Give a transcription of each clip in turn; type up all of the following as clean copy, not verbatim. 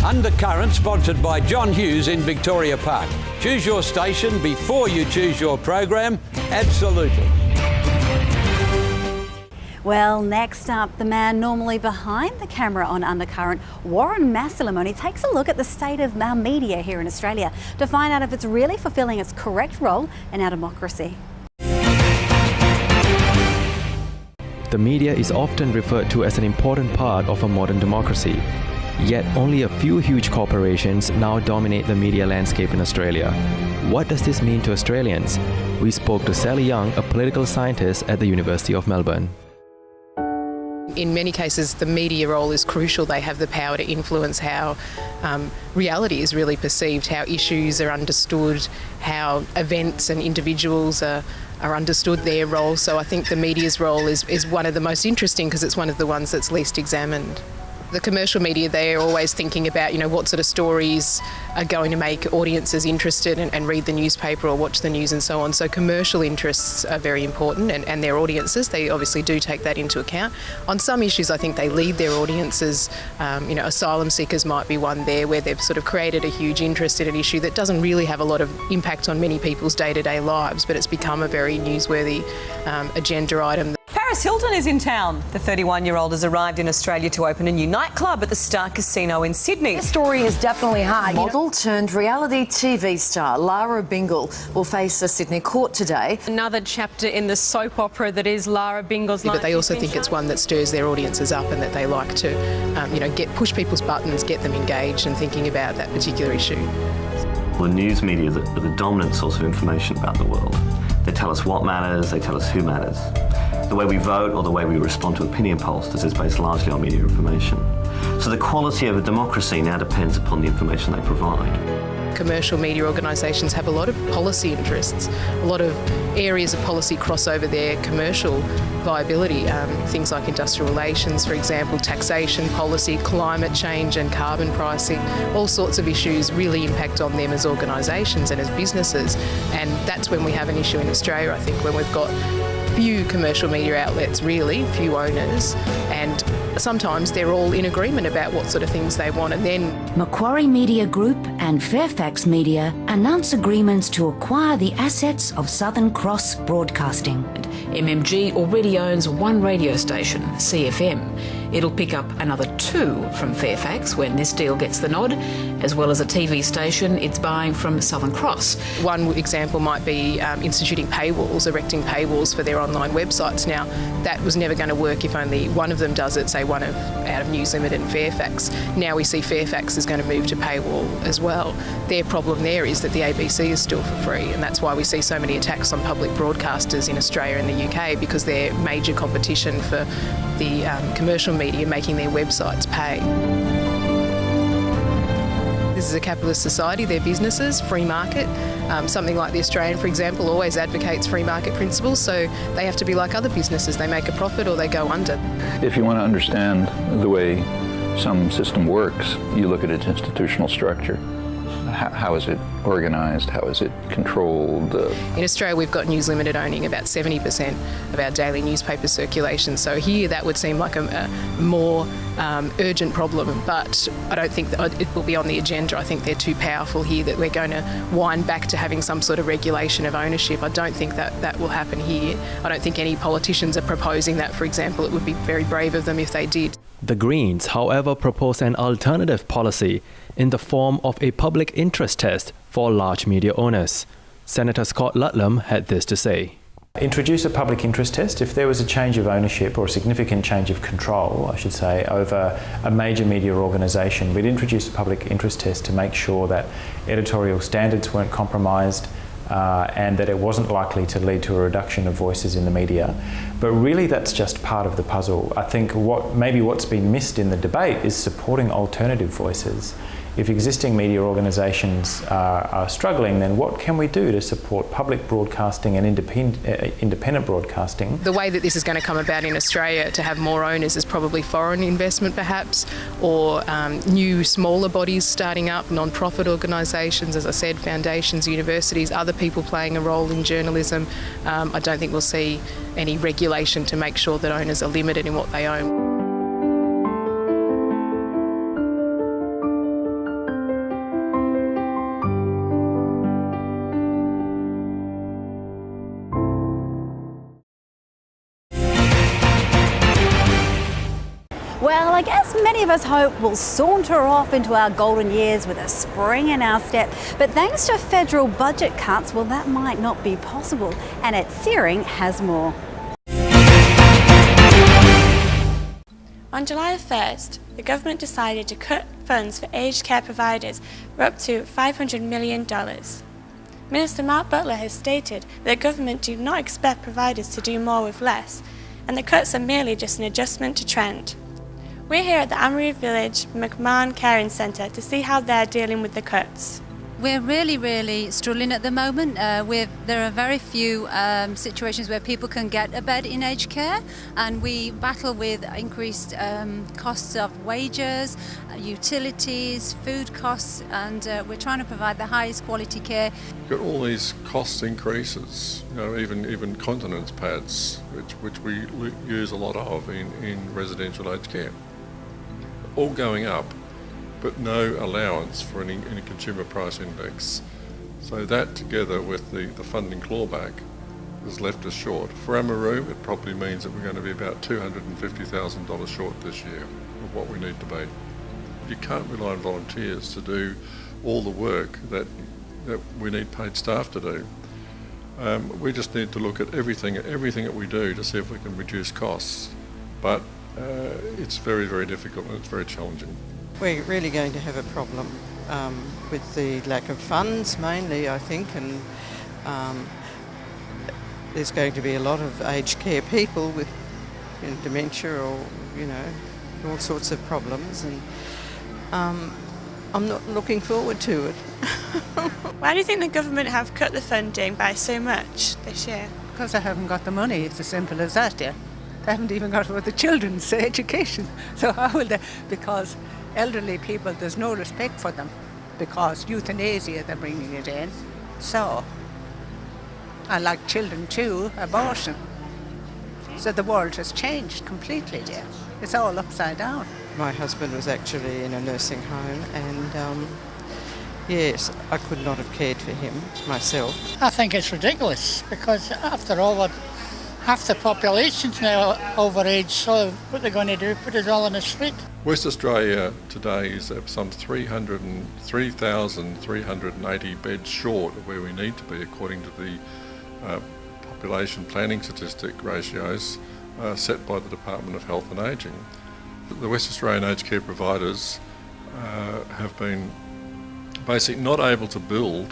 Undercurrent, sponsored by John Hughes in Victoria Park. Choose your station before you choose your program. Absolutely. Well, next up, the man normally behind the camera on Undercurrent, Warren Massalimoni, takes a look at the state of our media here in Australia to find out if it's really fulfilling its correct role in our democracy. The media is often referred to as an important part of a modern democracy. Yet only a few huge corporations now dominate the media landscape in Australia. What does this mean to Australians? We spoke to Sally Young, a political scientist at the University of Melbourne. In many cases, the media role is crucial. They have the power to influence how reality is really perceived, how issues are understood, how events and individuals are understood, their role. So I think the media's role is one of the most interesting because it's one of the ones that's least examined. The commercial media, they're always thinking about, what sort of stories are going to make audiences interested and read the newspaper or watch the news and so on. So commercial interests are very important and their audiences, they obviously do take that into account. On some issues, I think they lead their audiences. Asylum seekers might be one there where they've sort of created a huge interest in an issue that doesn't really have a lot of impact on many people's day-to-day lives, but it's become a very newsworthy agenda item. Paris Hilton is in town. The 31-year-old has arrived in Australia to open a new nightclub at the Star Casino in Sydney. The story is definitely hard. Model turned reality TV star Lara Bingle will face a Sydney court today. Another chapter in the soap opera that is Lara Bingle's life. But they also think it's one that stirs their audiences up and that they like to, push people's buttons, get them engaged and thinking about that particular issue. The news media are the dominant source of information about the world. They tell us what matters, they tell us who matters. The way we vote or the way we respond to opinion polls is based largely on media information. So the quality of a democracy now depends upon the information they provide. Commercial media organisations have a lot of policy interests, a lot of areas of policy cross over their commercial viability. Things like industrial relations, for example, taxation policy, climate change and carbon pricing, all sorts of issues really impact on them as organisations and as businesses. And that's when we have an issue in Australia, I think, when we've got few commercial media outlets, really, few owners, and sometimes they're all in agreement about what sort of things they want. And then Macquarie Media Group and Fairfax Media announce agreements to acquire the assets of Southern Cross Broadcasting. MMG already owns one radio station, CFM. It'll pick up another 2 from Fairfax when this deal gets the nod, as well as a TV station it's buying from Southern Cross. One example might be instituting paywalls, erecting paywalls for their online websites. Now, that was never going to work if only one of them does it, say out of News Limited and Fairfax. Now we see Fairfax is going to move to paywall as well. Their problem there is that the ABC is still for free, and that's why we see so many attacks on public broadcasters in Australia and the UK, because they're major competition for the commercial media making their websites pay. This is a capitalist society, they're businesses, free market. Something like The Australian, for example, always advocates free market principles, so they have to be like other businesses. They make a profit or they go under. If you want to understand the way some system works, you look at its institutional structure. How is it organised? How is it controlled? In Australia, we've got News Limited owning about 70% of our daily newspaper circulation. So here, that would seem like a more urgent problem, but I don't think that it will be on the agenda. I think they're too powerful here that we're going to wind back to having some sort of regulation of ownership. I don't think that will happen here. I don't think any politicians are proposing that, for example. It would be very brave of them if they did. The Greens, however, propose an alternative policy in the form of a public interest test for large media owners. Senator Scott Ludlam had this to say. Introduce a public interest test. If there was a change of ownership or a significant change of control, I should say, over a major media organisation, we'd introduce a public interest test to make sure that editorial standards weren't compromised, and that it wasn't likely to lead to a reduction of voices in the media. But really that's just part of the puzzle. I think what's been missed in the debate is supporting alternative voices. If existing media organisations are struggling, then what can we do to support public broadcasting and independent broadcasting? The way that this is going to come about in Australia to have more owners is probably foreign investment perhaps, or new smaller bodies starting up, non-profit organisations, as I said, foundations, universities, other people playing a role in journalism. I don't think we'll see any regulation to make sure that owners are limited in what they own. of us hope we'll saunter off into our golden years with a spring in our step. But thanks to federal budget cuts, well, that might not be possible. Annette Searing has more. On July 1st, the government decided to cut funds for aged care providers for up to $500 million. Minister Mark Butler has stated that the government do not expect providers to do more with less, and the cuts are merely just an adjustment to trend. We're here at the Amory Village McMahon Caring Centre to see how they're dealing with the cuts. We're really struggling at the moment. There are very few situations where people can get a bed in aged care, and we battle with increased costs of wages, utilities, food costs, and we're trying to provide the highest quality care. You've got all these cost increases, you know, even continence pads, which we use a lot of in residential aged care, all going up, but no allowance for any consumer price index. So that, together with the funding clawback, has left us short. For Amaroo, it probably means that we're going to be about $250,000 short this year of what we need to be. You can't rely on volunteers to do all the work that we need paid staff to do. We just need to look at everything that we do to see if we can reduce costs. But it's very difficult and it's very challenging. We're really going to have a problem with the lack of funds mainly, I think, and there's going to be a lot of aged care people with dementia or, all sorts of problems, and I'm not looking forward to it. Why do you think the government have cut the funding by so much this year? Because they haven't got the money, it's as simple as that, yeah. They haven't even got for the children's education. So how will they? Because elderly people, there's no respect for them, because euthanasia, they're bringing it in. So, and like children too, abortion. So the world has changed completely there. It's all upside down. My husband was actually in a nursing home, and yes, I could not have cared for him myself. I think it's ridiculous, because after all, half the population's now overage, so what they're going to do, put us all in the street. West Australia today is at some 3,380 beds short of where we need to be according to the population planning statistic ratios set by the Department of Health and Ageing. The West Australian aged care providers have been basically not able to build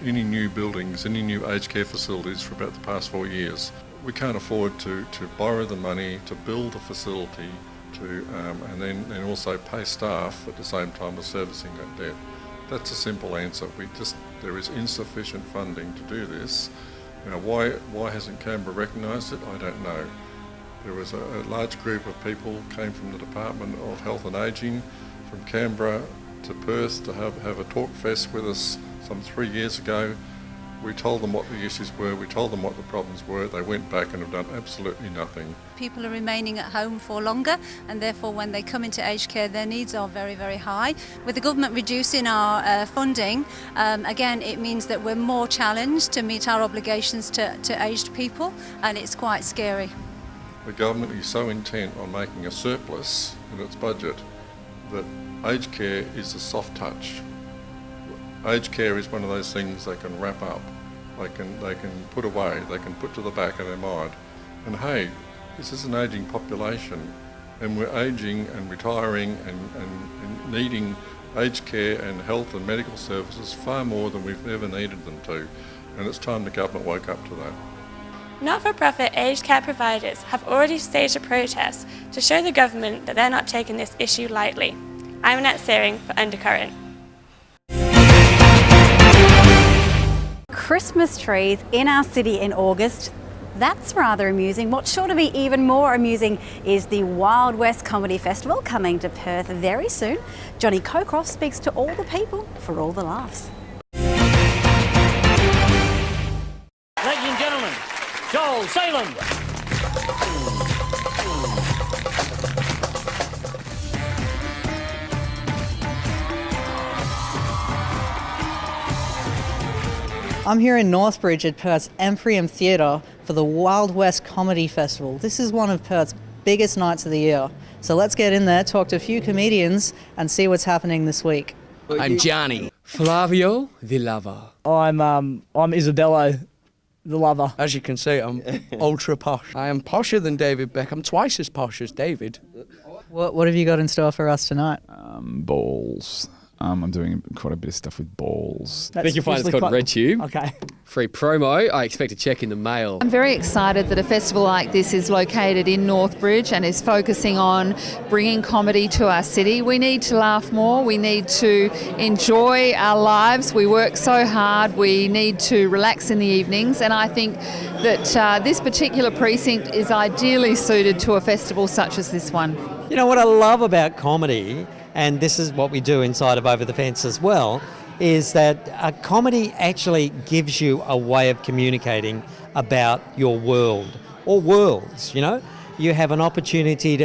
any new buildings, any new aged care facilities for about the past 4 years. We can't afford to borrow the money to build a facility and then also pay staff at the same time as servicing that debt. That's a simple answer. There is insufficient funding to do this. Now, why hasn't Canberra recognised it? I don't know. There was a large group of people came from the Department of Health and Ageing from Canberra to Perth to have a talk fest with us some 3 years ago. We told them what the issues were, we told them what the problems were. They went back and have done absolutely nothing. People are remaining at home for longer, and therefore when they come into aged care their needs are very high. With the government reducing our funding, again it means that we're more challenged to meet our obligations to aged people, and it's quite scary. The government is so intent on making a surplus in its budget that aged care is a soft touch. Aged care is one of those things they can wrap up, they can put away, they can put to the back of their mind. And hey, this is an ageing population, and we're ageing and retiring and needing aged care and health and medical services far more than we've ever needed them to. And it's time the government woke up to that. Not-for-profit aged care providers have already staged a protest to show the government that they're not taking this issue lightly. I'm Annette Searing for Undercurrent. Christmas trees in our city in August. That's rather amusing. What's sure to be even more amusing is the Wild West Comedy Festival coming to Perth very soon. Johnny Cocroft speaks to all the people for all the laughs. Ladies and gentlemen, Joel Salem. I'm here in Northbridge at Perth's Amphitheatre for the Wild West Comedy Festival. This is one of Perth's biggest nights of the year. So let's get in there, talk to a few comedians and see what's happening this week. I'm Gianni. Flavio, the lover. I'm Isabella, the lover. As you can see, I'm ultra posh. I am posher than David Beckham, twice as posh as David. What have you got in store for us tonight? Balls. I'm doing quite a bit of stuff with balls. I think you'll find it's called Red Tube. Okay. Free promo. I expect a check in the mail. I'm very excited that a festival like this is located in Northbridge and is focusing on bringing comedy to our city. We need to laugh more. We need to enjoy our lives. We work so hard. We need to relax in the evenings. And I think that this particular precinct is ideally suited to a festival such as this one. You know what I love about comedy, and this is what we do inside of Over the Fence as well, is that comedy actually gives you a way of communicating about your world, or worlds, you know. You have an opportunity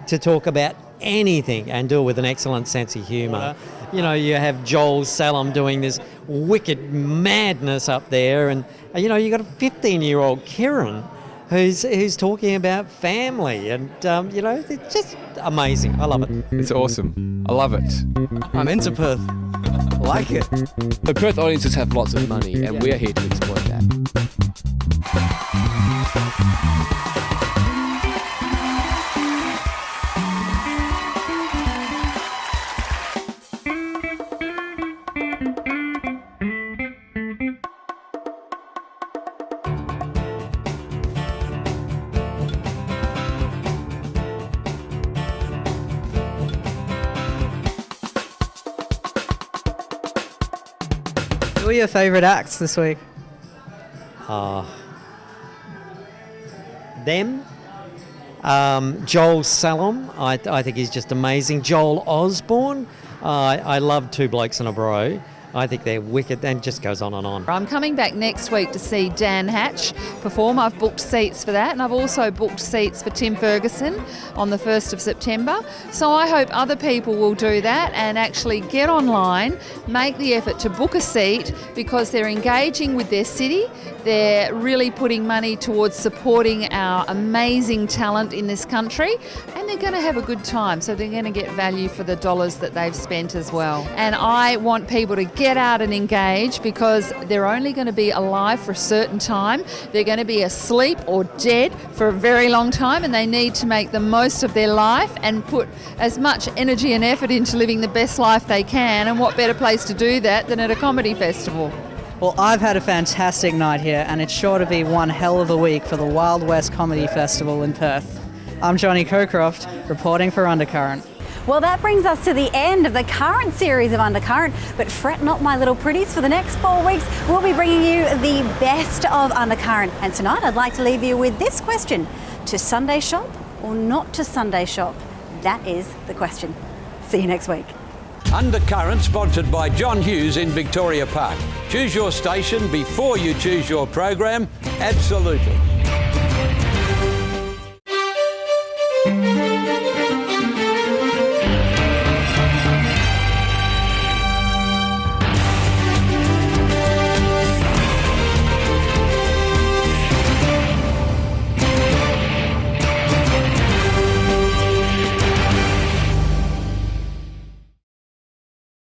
to talk about anything and do it with an excellent sense of humour. You know, you have Joel Salem doing this wicked madness up there, and you know, you got a 15-year-old Kieran who's talking about family, and you know, it's just amazing. I love it. It's awesome. I love it. I'm into Perth. I like it. The Perth audiences have lots of money, and we're here to exploit that. Who are your favourite acts this week? Joel Salem, I think he's just amazing. Joel Osborne, I love Two Blokes and a Bro. I think they're wicked, and just goes on and on. I'm coming back next week to see Dan Hatch perform. I've booked seats for that, and I've also booked seats for Tim Ferguson on the 1st of September. So I hope other people will do that and actually get online, make the effort to book a seat, because they're engaging with their city. They're really putting money towards supporting our amazing talent in this country, and they're going to have a good time, so they're going to get value for the dollars that they've spent as well. And I want people to get out and engage, because they're only going to be alive for a certain time. They're going to be asleep or dead for a very long time, and they need to make the most of their life and put as much energy and effort into living the best life they can. And what better place to do that than at a comedy festival? Well, I've had a fantastic night here, and it's sure to be one hell of a week for the Wild West Comedy Festival in Perth. I'm Johnny Cocroft, reporting for Undercurrent. Well, that brings us to the end of the current series of Undercurrent, but fret not, my little pretties. For the next 4 weeks, we'll be bringing you the best of Undercurrent. And tonight, I'd like to leave you with this question: to Sunday shop or not to Sunday shop? That is the question. See you next week. Undercurrent, sponsored by John Hughes in Victoria Park. Choose your station before you choose your program. Absolutely.